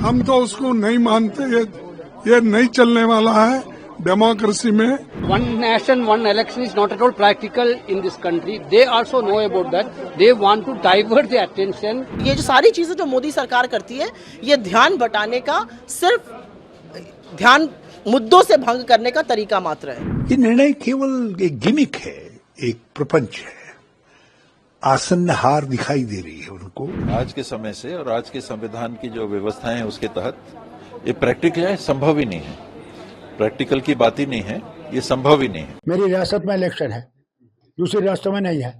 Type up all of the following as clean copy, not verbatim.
हम तो उसको नहीं मानते, ये नहीं चलने वाला है डेमोक्रेसी में। One nation, one election is not at all practical in this country. They also know about that. They want to divert the attention. ये जो सारी चीजें जो मोदी सरकार करती है, ये ध्यान बटाने का, सिर्फ ध्यान मुद्दों से भंग करने का तरीका मात्र है। ये निर्णय केवल एक गिमिक है, एक प्रपंच है। आसन्न हार दिखाई दे रही है उनको। आज के समय से और आज के संविधान की जो व्यवस्थाएं हैं उसके तहत ये प्रैक्टिकल है, संभव ही नहीं है। प्रैक्टिकल की बात ही नहीं है, ये संभव ही नहीं है। मेरी रियासत में इलेक्शन है, दूसरी रियासतों में नहीं है,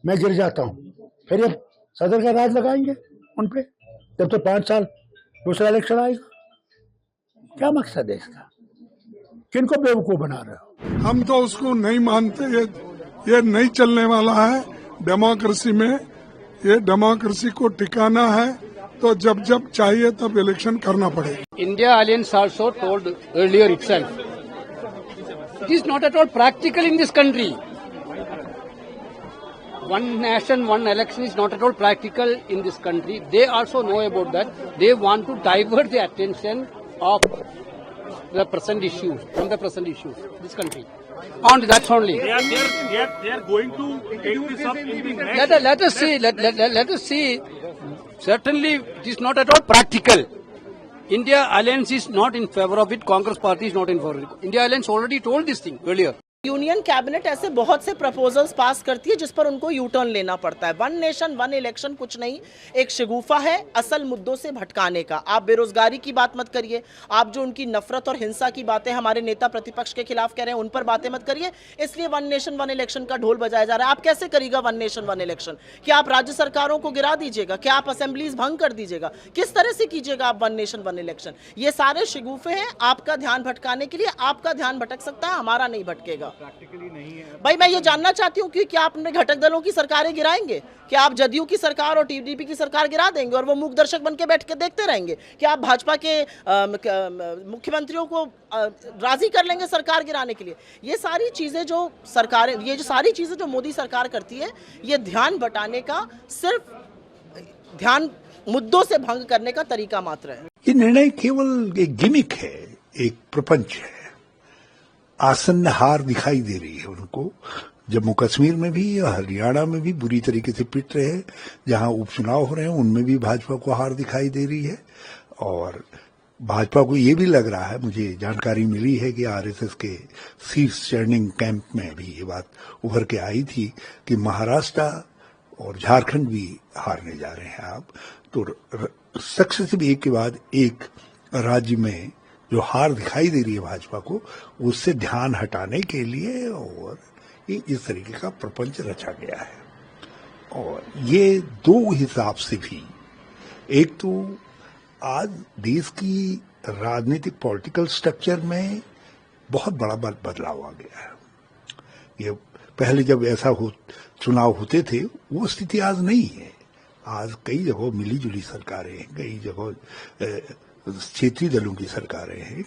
मैं गिर जाता हूँ, फिर ये सदर का राज लगाएंगे उन पे, जब तो 5 साल दूसरा इलेक्शन आएगा। क्या मकसद है इसका? किनको बेवकूफ बना रहे हो? हम तो उसको नहीं मानते, ये नहीं चलने वाला है डेमोक्रेसी में। ये डेमोक्रेसी को टिकाना है तो जब जब चाहिए तब इलेक्शन करना पड़ेगा। India Alliance also told earlier itself, it is not at all practical in this country. One nation, one election is not at all practical in this country. They also know about that. They want to divert the attention of the present issues, from the present issues, this country. And that's only. They are going to take this up in the next. Let us see. Let us see. Certainly, it is not at all practical. India Alliance is not in favor of it. Congress party is not in favor of it. India Alliance already told this thing earlier. Union cabinet ऐसे बहुत से proposals पास करती है जिस पर उनको U turn लेना पड़ता है। वन नेशन वन इलेक्शन कुछ नहीं, एक शगुफा है असल मुद्दों से भटकाने का। आप बेरोजगारी की बात मत करिए, आप जो उनकी नफरत और हिंसा की बातें हमारे नेता प्रतिपक्ष के खिलाफ कह रहे हैं उन पर बातें मत करिए। इसलिए वन नेशन वन इलेक्शन का ढोल बजाया जा रहा है। आप कैसे करिएगा वन नेशन वन इलेक्शन? क्या आप राज्य सरकारों को गिरा दीजिएगा? क्या आप असेंबलीज भंग कर दीजिएगा? किस तरह से कीजिएगा आप वन नेशन वन इलेक्शन? ये सारे शगुफे हैं आपका ध्यान भटकाने के लिए। आपका ध्यान भटक सकता है, हमारा नहीं भटकेगा। भाई मैं ये जानना चाहती हूँ कि क्या आप अपने घटक दलों की सरकारें गिराएंगे? क्या आप जदयू की सरकार और टीडीपी की सरकार गिरा देंगे और वो मूक दर्शक बन के बैठ के देखते रहेंगे? क्या आप भाजपा के मुख्यमंत्रियों को राजी कर लेंगे सरकार गिराने के लिए? ये सारी चीजें जो सरकारें, ये जो सारी चीजें जो मोदी सरकार करती है, ये ध्यान बटाने का, सिर्फ ध्यान मुद्दों से भंग करने का तरीका मात्र है। ये निर्णय केवल एक गिमिक है, एक प्रपंच है। आसन्न हार दिखाई दे रही है उनको। जम्मू कश्मीर में भी और हरियाणा में भी बुरी तरीके से पिट रहे हैं। जहां उपचुनाव हो रहे हैं उनमें भी भाजपा को हार दिखाई दे रही है। और भाजपा को ये भी लग रहा है, मुझे जानकारी मिली है कि आरएसएस के शीर्ष चर्निंग कैंप में भी ये बात उभर के आई थी कि महाराष्ट्र और झारखंड भी हारने जा रहे हैं। आप तो सक्सेसिव एक के बाद एक राज्य में जो हार दिखाई दे रही है भाजपा को, उससे ध्यान हटाने के लिए और ये इस तरीके का प्रपंच रचा गया है। और ये दो हिसाब से भी, एक तो आज देश की राजनीतिक पॉलिटिकल स्ट्रक्चर में बहुत बड़ा बदलाव आ गया है। ये पहले जब ऐसा चुनाव होते थे वो स्थिति आज नहीं है। आज कई जगह मिली जुली सरकारें हैं, कई जगह क्षेत्रीय दलों की सरकारें हैं,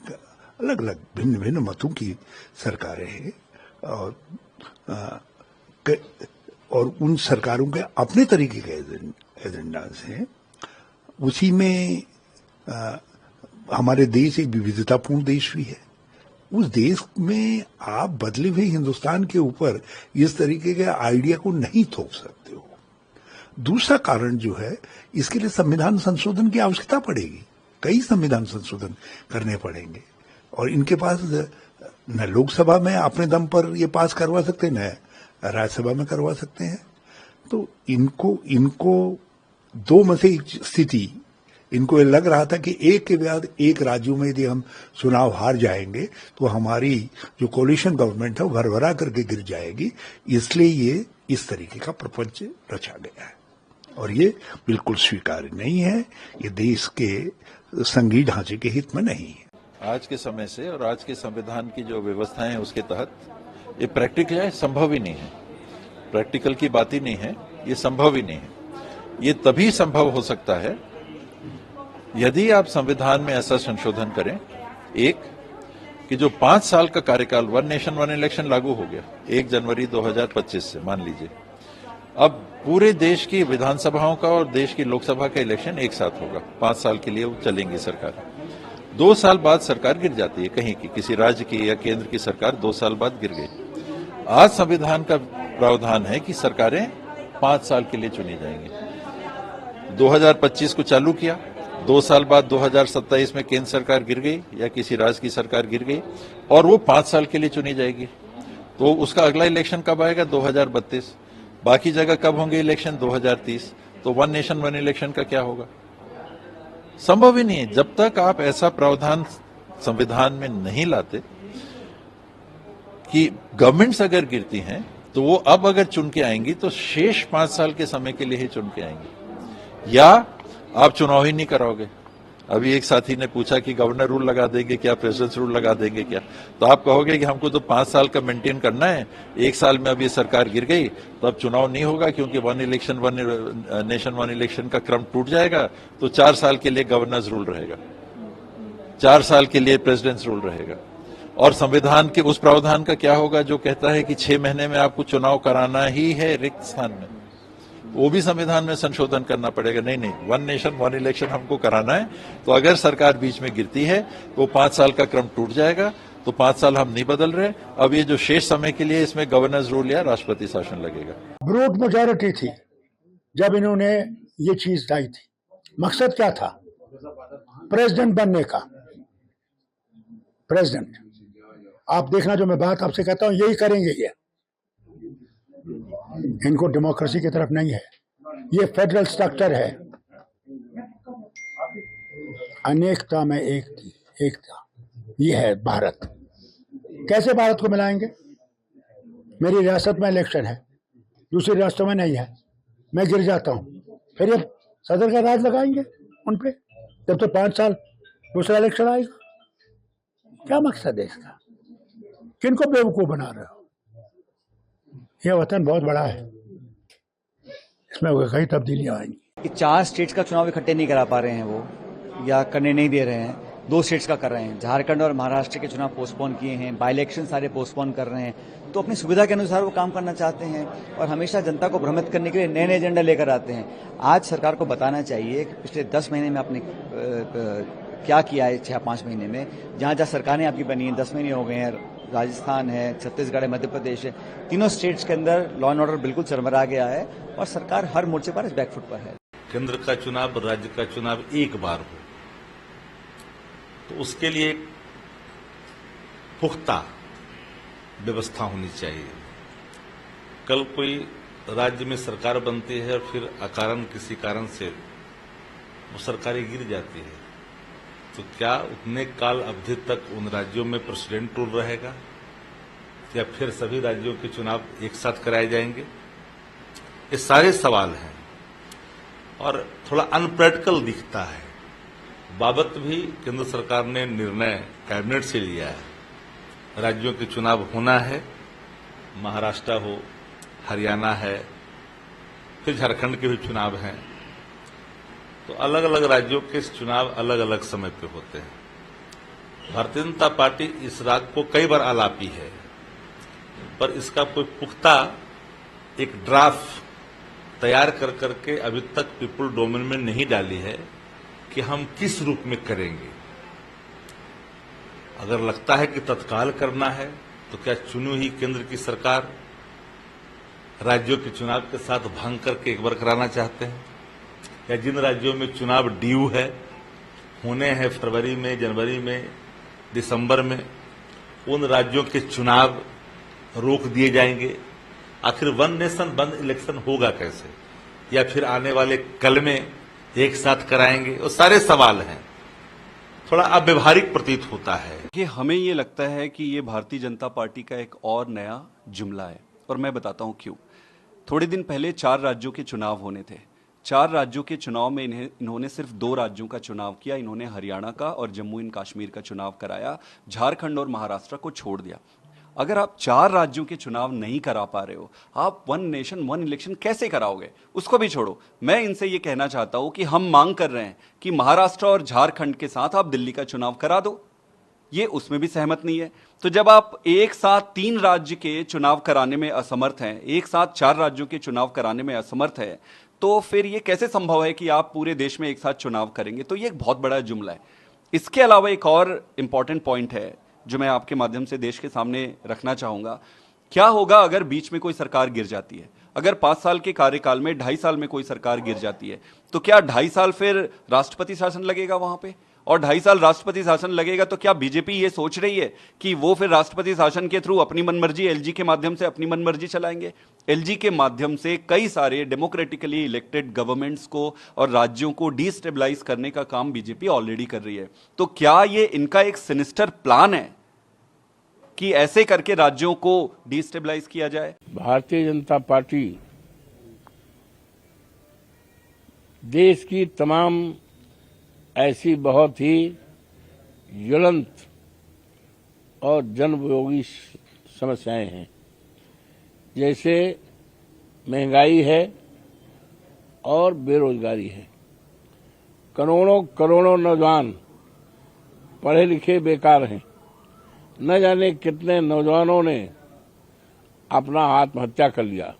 अलग अलग भिन्न भिन्न मतों की सरकारें हैं। और उन सरकारों के अपने तरीके के एजेंडाज हैं। उसी में हमारे देश एक विविधतापूर्ण देश भी है। उस देश में आप बदले हुए हिंदुस्तान के ऊपर इस तरीके के आइडिया को नहीं थोप सकते हो। दूसरा कारण जो है, इसके लिए संविधान संशोधन की आवश्यकता पड़ेगी। कई संविधान संशोधन करने पड़ेंगे और इनके पास न लोकसभा में अपने दम पर ये पास करवा सकते, न राज्यसभा में करवा सकते हैं। तो इनको दो में से एक स्थिति, इनको ये लग रहा था कि एक के बाद एक राज्यों में यदि हम चुनाव हार जाएंगे तो हमारी जो कोलिशन गवर्नमेंट है वो भरभरा करके गिर जाएगी। इसलिए ये इस तरीके का प्रपंच रचा गया है और ये बिल्कुल स्वीकार्य नहीं है। ये देश के संघीय ढांचे के हित में नहीं है। आज के समय से और आज के संविधान की जो व्यवस्थाएं हैं उसके तहत ये प्रैक्टिकल है, संभव ही नहीं है। प्रैक्टिकल की बात ही नहीं है, ये संभव ही नहीं है। ये तभी संभव हो सकता है यदि आप संविधान में ऐसा संशोधन करें, एक कि जो 5 साल का कार्यकाल वन नेशन वन इलेक्शन लागू हो गया 1 जनवरी 2025 से, मान लीजिए अब पूरे देश की विधानसभाओं का और देश की लोकसभा का इलेक्शन एक साथ होगा। 5 साल के लिए वो चलेंगी सरकार। 2 साल बाद सरकार गिर जाती है, कहीं की किसी राज्य की या केंद्र की सरकार 2 साल बाद गिर गई। आज संविधान का प्रावधान है कि सरकारें 5 साल के लिए चुनी जाएंगी। 2025 को चालू किया, 2 साल बाद 2027 में केंद्र सरकार गिर गई या किसी राज्य की सरकार गिर गई और वो 5 साल के लिए चुनी जाएगी। तो उसका अगला इलेक्शन कब आएगा? 2032। बाकी जगह कब होंगे इलेक्शन? 2030। तो वन नेशन वन इलेक्शन का क्या होगा? संभव ही नहीं है। जब तक आप ऐसा प्रावधान संविधान में नहीं लाते कि गवर्नमेंट्स अगर गिरती हैं तो वो अब अगर चुन के आएंगी तो शेष 5 साल के समय के लिए ही चुन के आएंगी, या आप चुनाव ही नहीं कराओगे। अभी एक साथी ने पूछा कि गवर्नर रूल लगा देंगे क्या, प्रेसिडेंट रूल लगा देंगे क्या? तो आप कहोगे कि हमको तो 5 साल का मेंटेन करना है, 1 साल में अब ये सरकार गिर गई तो अब चुनाव नहीं होगा क्योंकि वन नेशन वन इलेक्शन का क्रम टूट जाएगा। तो 4 साल के लिए गवर्नर्स रूल रहेगा, 4 साल के लिए प्रेसिडेंट्स रूल रहेगा। और संविधान के उस प्रावधान का क्या होगा जो कहता है कि 6 महीने में आपको चुनाव कराना ही है रिक्त स्थान में? वो भी संविधान में संशोधन करना पड़ेगा। नहीं, वन नेशन वन इलेक्शन हमको कराना है। तो अगर सरकार बीच में गिरती है तो 5 साल का क्रम टूट जाएगा। तो 5 साल हम नहीं बदल रहे। अब ये जो शेष समय के लिए इसमें गवर्नर्स रूल या राष्ट्रपति शासन लगेगा। ब्रूट मेजॉरिटी थी जब इन्होंने ये चीज लाई थी। मकसद क्या था? प्रेसिडेंट बनने का। प्रेसिडेंट, आप देखना जो मैं बात आपसे कहता हूं यही करेंगे ये। इनको डेमोक्रेसी की तरफ नहीं है, ये फेडरल स्ट्रक्चर है। अनेकता में एकता, ये है भारत। कैसे भारत को मिलाएंगे? मेरी रियासत में इलेक्शन है, दूसरी रियासतों में नहीं है, मैं गिर जाता हूं, फिर ये सदर का राज लगाएंगे उन पे, जब तो 5 साल दूसरा इलेक्शन आएगा। क्या मकसद है इसका? किनको बेवकूफ बना रहे हो? यह वतन बहुत बड़ा है, इसमें कई तब्दीलियां आएंगी। 4 स्टेट्स का चुनाव इकट्ठे नहीं करा पा रहे हैं वो, या करने नहीं दे रहे हैं। 2 स्टेट्स का कर रहे हैं। झारखंड और महाराष्ट्र के चुनाव पोस्टपोन किए हैं, बाई इलेक्शन सारे पोस्टपोन कर रहे हैं। तो अपनी सुविधा के अनुसार वो काम करना चाहते हैं और हमेशा जनता को भ्रमित करने के लिए नए नए एजेंडा लेकर आते हैं। आज सरकार को बताना चाहिए कि पिछले 10 महीने में आपने क्या किया है। 6-5 महीने में जहां जहां सरकारें आपकी बनी हैं, 10 महीने हो गए हैं, राजस्थान है, छत्तीसगढ़ है, मध्य प्रदेश है, तीनों स्टेट्स के अंदर लॉ एंड ऑर्डर बिल्कुल चरमरा गया है और सरकार हर मोर्चे पर इस बैकफुट पर है। केंद्र का चुनाव, राज्य का चुनाव एक बार हो तो उसके लिए पुख्ता व्यवस्था होनी चाहिए। कल कोई राज्य में सरकार बनती है और फिर अकारण किसी कारण से वो सरकारें गिर जाती है, तो क्या उतने काल अवधि तक उन राज्यों में प्रेसिडेंट रूल रहेगा या फिर सभी राज्यों के चुनाव एक साथ कराए जाएंगे? ये सारे सवाल हैं और थोड़ा अनप्रैक्टिकल दिखता है। बाबत भी केंद्र सरकार ने निर्णय कैबिनेट से लिया है, राज्यों के चुनाव होना है, महाराष्ट्र हो, हरियाणा है, फिर झारखंड के भी चुनाव हैं। तो अलग अलग राज्यों के चुनाव अलग अलग समय पे होते हैं। भारतीय जनता पार्टी इस राग को कई बार आलापी है, पर इसका कोई पुख्ता एक ड्राफ्ट तैयार कर करके अभी तक पीपुल डोमेन में नहीं डाली है कि हम किस रूप में करेंगे। अगर लगता है कि तत्काल करना है तो क्या चुनी हुई केंद्र की सरकार राज्यों के चुनाव के साथ भांग करके एक बार कराना चाहते हैं, या जिन राज्यों में चुनाव ड्यू है, होने हैं फरवरी में, जनवरी में, दिसंबर में, उन राज्यों के चुनाव रोक दिए जाएंगे? आखिर वन नेशन वन इलेक्शन होगा कैसे, या फिर आने वाले कल में एक साथ कराएंगे? वो सारे सवाल हैं, थोड़ा अव्यवहारिक प्रतीत होता है। कि हमें ये लगता है कि ये भारतीय जनता पार्टी का एक और नया जुमला है, और मैं बताता हूं क्यों। थोड़े दिन पहले 4 राज्यों के चुनाव होने थे। 4 राज्यों के चुनाव में इन्होंने सिर्फ 2 राज्यों का चुनाव किया। इन्होंने हरियाणा का और जम्मू एंड कश्मीर का चुनाव कराया, झारखंड और महाराष्ट्र को छोड़ दिया। अगर आप 4 राज्यों के चुनाव नहीं करा पा रहे हो, आप वन नेशन वन इलेक्शन कैसे कराओगे? उसको भी छोड़ो, मैं इनसे ये कहना चाहता हूं कि हम मांग कर रहे हैं कि महाराष्ट्र और झारखंड के साथ आप दिल्ली का चुनाव करा दो। ये उसमें भी सहमत नहीं है। तो जब आप एक साथ 3 राज्य के चुनाव कराने में असमर्थ हैं, एक साथ 4 राज्यों के चुनाव कराने में असमर्थ है, तो फिर ये कैसे संभव है कि आप पूरे देश में एक साथ चुनाव करेंगे? तो ये एक बहुत बड़ा जुमला है। इसके अलावा एक और इंपॉर्टेंट पॉइंट है जो मैं आपके माध्यम से देश के सामने रखना चाहूंगा। क्या होगा अगर बीच में कोई सरकार गिर जाती है? अगर 5 साल के कार्यकाल में 2.5 साल में कोई सरकार गिर जाती है, तो क्या 2.5 साल फिर राष्ट्रपति शासन लगेगा वहां पे? और 2.5 साल राष्ट्रपति शासन लगेगा तो क्या बीजेपी ये सोच रही है कि वो फिर राष्ट्रपति शासन के थ्रू अपनी मनमर्जी एलजी के माध्यम से अपनी मनमर्जी चलाएंगे? एलजी के माध्यम से कई सारे डेमोक्रेटिकली इलेक्टेड गवर्नमेंट्स को और राज्यों को डिस्टेबलाइज करने का काम बीजेपी ऑलरेडी कर रही है। तो क्या ये इनका एक सिनिस्टर प्लान है कि ऐसे करके राज्यों को डिस्टेबलाइज किया जाए? भारतीय जनता पार्टी देश की तमाम ऐसी बहुत ही ज्वलंत और जनोपयोगी समस्याएं हैं, जैसे महंगाई है और बेरोजगारी है। करोड़ों नौजवान पढ़े लिखे बेकार हैं। न जाने कितने नौजवानों ने अपना आत्महत्या कर लिया,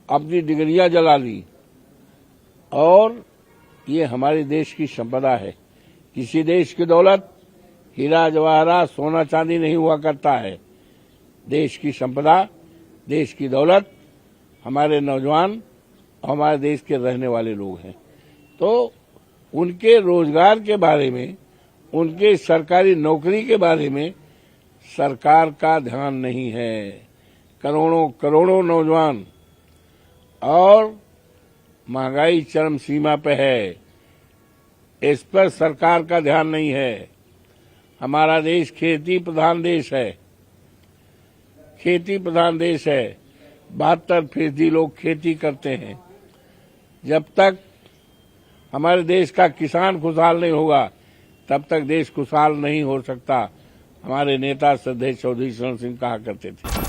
अपनी डिग्रियां जला ली। और ये हमारे देश की संपदा है। किसी देश की दौलत हीरा जवाहरात सोना चांदी नहीं हुआ करता है। देश की संपदा, देश की दौलत हमारे नौजवान और हमारे देश के रहने वाले लोग हैं। तो उनके रोजगार के बारे में, उनके सरकारी नौकरी के बारे में सरकार का ध्यान नहीं है। करोड़ों नौजवान, और महंगाई चरम सीमा पे है, इस पर सरकार का ध्यान नहीं है। हमारा देश खेती प्रधान देश है, 72% लोग खेती करते हैं। जब तक हमारे देश का किसान खुशहाल नहीं होगा, तब तक देश खुशहाल नहीं हो सकता। हमारे नेता श्रद्धेय चौधरी चरण सिंह कहा करते थे।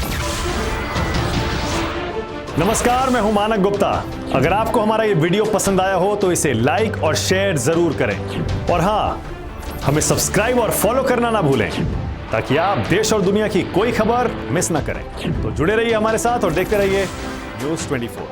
नमस्कार, मैं हूं मानक गुप्ता। अगर आपको हमारा ये वीडियो पसंद आया हो तो इसे लाइक और शेयर जरूर करें, और हाँ, हमें सब्सक्राइब और फॉलो करना ना भूलें, ताकि आप देश और दुनिया की कोई खबर मिस ना करें। तो जुड़े रहिए हमारे साथ और देखते रहिए न्यूज़ 24।